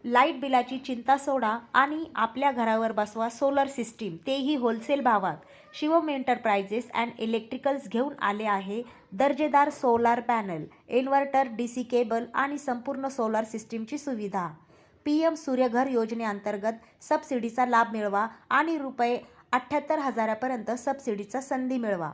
Light बिलाची चिंता सोडा आणि आपल्या घरावर बसवा सोलर सिस्टीम, तेही होलसेल भावात. शिवम एंटरप्राइजेस अँड इलेक्ट्रिकल्स घेऊन आले आहे दर्जेदार solar panel, inverter, DC cable आणि संपूर्ण सोलार सिस्टीमची सुविधा. PM सूर्यघर योजनेअंतर्गत सबसिडीचा लाभ मिळवा आणि ₹78,000पर्यंत सबसिडीचा संधी मिळवा.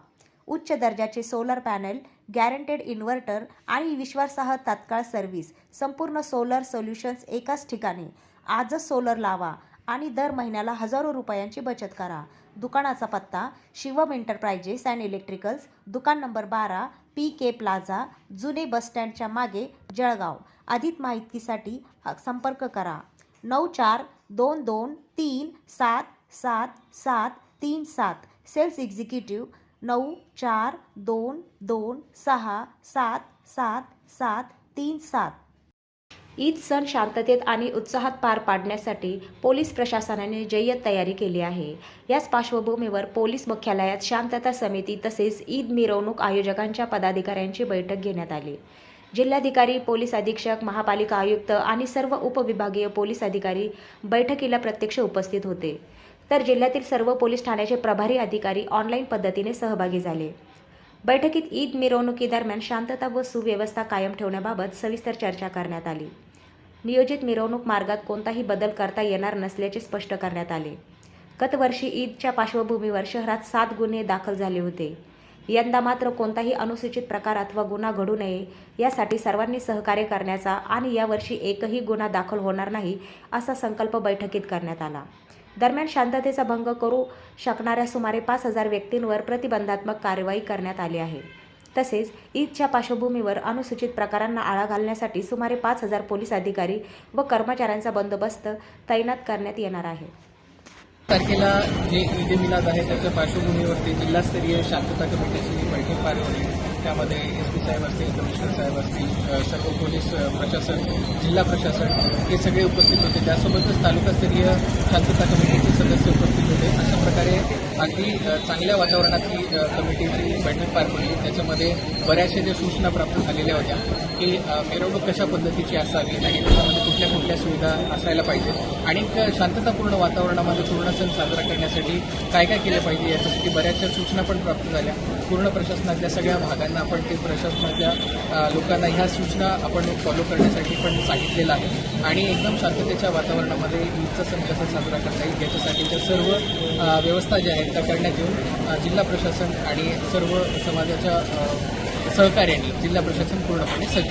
उच्च दर्जाचे सोलर पॅनल, गॅरंटेड इन्व्हर्टर आणि विश्वासार्ह तात्काळ सर्व्हिस. संपूर्ण सोलर सोल्युशन्स एकाच ठिकाणी. आजच सोलर लावा आणि दर महिन्याला हजारो रुपयांची बचत करा. दुकानाचा पत्ता: शिवम एंटरप्राइजेस अँड इलेक्ट्रिकल्स, दुकान नंबर 12, PK प्लाझा, जुने बस स्टँडच्या मागे, जळगाव. अधिक माहितीसाठी संपर्क करा 9422377737. Cells executive 9422677737. ईद सण शांततेत आणि उत्साहात पार पाडण्यासाठी पोलीस प्रशासनाने जय्यत तयारी केली आहे. याच पार्श्वभूमीवर पोलीस मुख्यालयात शांतता समिती तसेच ईद मिरवणूक आयोजकांच्या पदाधिकाऱ्यांची बैठक घेण्यात आली. जिल्हाधिकारी, पोलीस अधीक्षक, महापालिका आयुक्त आणि सर्व उपविभागीय पोलीस अधिकारी बैठकीला प्रत्यक्ष उपस्थित होते. तर जिल्ह्यातील सर्व पोलीस ठाण्याचे प्रभारी अधिकारी ऑनलाईन पद्धतीने सहभागी झाले. बैठकीत ईद मिरवणुकीदरम्यान शांतता व सुव्यवस्था कायम ठेवण्याबाबत सविस्तर चर्चा करण्यात आली. नियोजित मिरवणूक मार्गात कोणताही बदल करता येणार नसल्याचे स्पष्ट करण्यात आले. गतवर्षी ईदच्या पार्श्वभूमीवर शहरात 7 गुन्हे दाखल झाले होते. यंदा मात्र कोणताही अनुचित प्रकार अथवा गुन्हा घडू नये यासाठी सर्वांनी सहकार्य करण्याचा आणि यावर्षी एकही गुन्हा दाखल होणार नाही असा संकल्प बैठकीत करण्यात आला. दरम्यान शांततेचा भंग करू शकणाऱ्या सुमारे 5,000 व्यक्तींवर प्रतिबंधात्मक कारवाई करण्यात आली आहे. तसेच ईदच्या पार्श्वभूमीवर अनुचित प्रकारांना आळा घालण्यासाठी सुमारे 5,000 पोलीस अधिकारी व कर्मचाऱ्यांचा बंदोबस्त तैनात करण्यात येणार आहे. तारखेला जे ईद ए मिलाद आहे त्याच्या पार्श्वभूमीवरती जिल्हास्तरीय शांतता कमिटीची जी बैठक पार पडली. त्यामध्ये SP साहेब असतील, कमिशनर साहेब असतील, सर्व पोलीस प्रशासन, जिल्हा प्रशासन हे सगळे उपस्थित होते. त्यासोबतच तालुकास्तरीय शांतता कमिटीचे सदस्य उपस्थित होते. अशा प्रकारे अगदी चांगल्या वातावरणात ही कमिटीची बैठक पार पडली. त्याच्यामध्ये बऱ्याचशा ज्या सूचना प्राप्त झालेल्या होत्या की मिरवणूक कशा पद्धतीची असावी आणि त्याच्यामध्ये कुठल्या कुठल्या सुविधा असायला पाहिजेत आणि शांततापूर्ण वातावरणामध्ये पूर्ण सण साजरा करण्यासाठी काय काय केलं पाहिजे याच्यासाठी बऱ्याचशा सूचना पण प्राप्त झाल्या. पूर्ण प्रशासनातल्या सगळ्या भागांना आपण ते प्रशासनाच्या लोकांना ह्या सूचना आपण फॉलो करण्यासाठी पण सांगितलेलं आहे आणि एकदम शांततेच्या वातावरणामध्ये ईदचा सण कसा साजरा करता येईल याच्यासाठीच्या सर्व व्यवस्था ज्या आहेत त्या करण्यात येऊन जिल्हा प्रशासन आणि सर्व समाजाच्या सहकार्याने जिल्हा प्रशासन पूर्णपणे सज्ज.